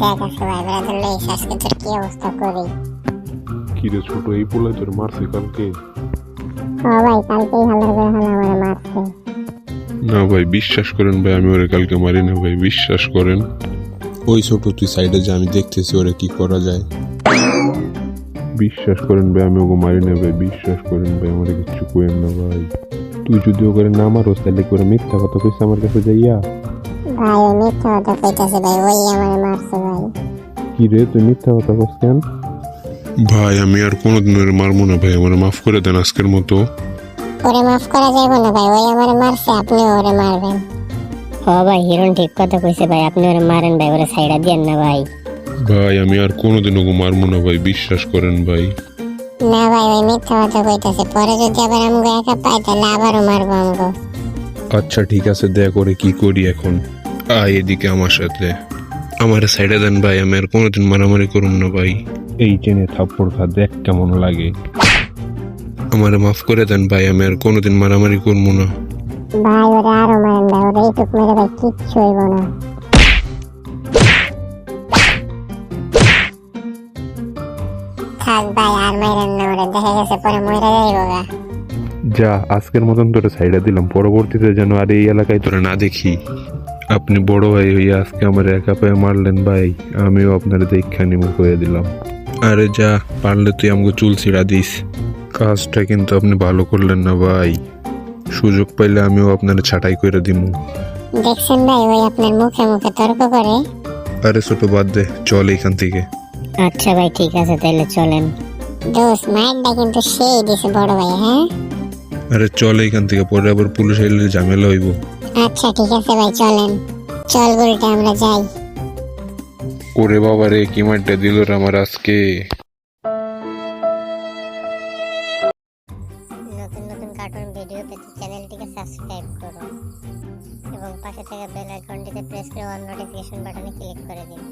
দেখ আছে ভাই, বেড়া ধরলে আজকে তোর কি অবস্থা করি। কি রে ছোট, এই পোলায় তোর মারছে কালকে? হ্যাঁ ভাই, কালকেই হালার করে হালা আমার মারছে। না ভাই, বিশ্বাস করেন ভাই, আমি ওরে কালকে মারি না ভাই, বিশ্বাস করেন। ওই ছোট, তুই সাইডে যা, আমি দেখতেছি ওরে কি করা যায়। বিশ্বাস করেন ভাই, আমি ওকে মারি না ভাই, বিশ্বাস করেন ভাই, আমার কিচ্ছু করেন না ভাই। তুই যদি ওকে না মারোস তাহলে করে মিথ্যা কথা কইস আমার কাছে যাইয়া। ভাই ওই মিথ্যা কথা কইতাছে ভাই, ওই আমার মারছে ভাই। কি রে, তুই মিথ্যা কথা কইস কেন? ভাই আমি আর কোনোদিন ওরে মারবো না ভাই, আমার মাফ করে দেন আজকের মতো। ওরে মাফ করা যাবে না ভাই, ওই আমার মারছে, আপনি ওরে মারবেন। হ্যাঁ ভাই, হিরণ ঠিক কথা কইছে ভাই, আপনি ওরে মারেন ভাই, ওরে সাইডা দিয়েন না ভাই। ভাই আমি আর কোনোদিন ওকে মারবো না ভাই, বিশ্বাস করেন ভাই। না ভাই, ওই মিথ্যা কথা কইতাছে, পরে যদি আবার আমগো একা পাই তাহলে আবারও মারবো আমগো। আচ্ছা ঠিক আছে, দেখ করে কি করি এখন। আয় এদিকে আমার সাথে, আমার সাইডে দেন ভাই, আমি আর কোনোদিন মারামারি করুম না ভাই। এই চেনে থাপ্পড় খা, দেখ কেমন লাগে। আমার মাফ করে দেন ভাই, আমি আর কোনোদিন মারামারি করবো না। ভাই ওরে আরো মারেন ভাই, ওরে এইটুক মেরে ভাই কিচ্ছু হইব না। থাক ভাই, আর মাইরেন না ওরে, দেখা গেছে পরে মইরা যাইব গা। যা, আজকের মতন তোরে সাইডে দিলাম, পরবর্তীতে যেন আর এই এলাকায় তোরে না দেখি। আপনি বড় ভাই হইয়া আজকে আমার একা পায়ে মারলেন ভাই, আমিও আপনার দীক্ষা নিমু করে দিলাম। আরে যা, পারলে তুই আমাকে চুল ছিঁড়া দিস। কাজটা কিন্তু আপনি ভালো করলেন না ভাই, সুযোগ পাইলে আমিও আপনার ছাঁটাই করে দিমু। দেখছেন ভাই, ওই আপনার মুখে মুখে তর্ক করে। আরে ছোট, বাদ দে, চল এইখান থেকে। আচ্ছা ভাই ঠিক আছে, তাহলে চলেন। দোস্ত মাইন্ডটা কিন্তু সেই দিছে বড় ভাই, হ্যাঁ। আরে চল এইখান থেকে, পরে আবার পুলিশ আইলে ঝামেলা হইব। আচ্ছা ঠিক আছে ভাই, চলেন। চল গুলটা আমরা যাই। ওরে বাবা রে, কি মারটা দিল রে আমার আজকে। নতুন নতুন কার্টুন ভিডিও পেতে চ্যানেলটিকে সাবস্ক্রাইব করুন এবং পাশে থাকা বেল আইকনটিতে প্রেস করে অল নোটিফিকেশন বাটনে ক্লিক করে দিন।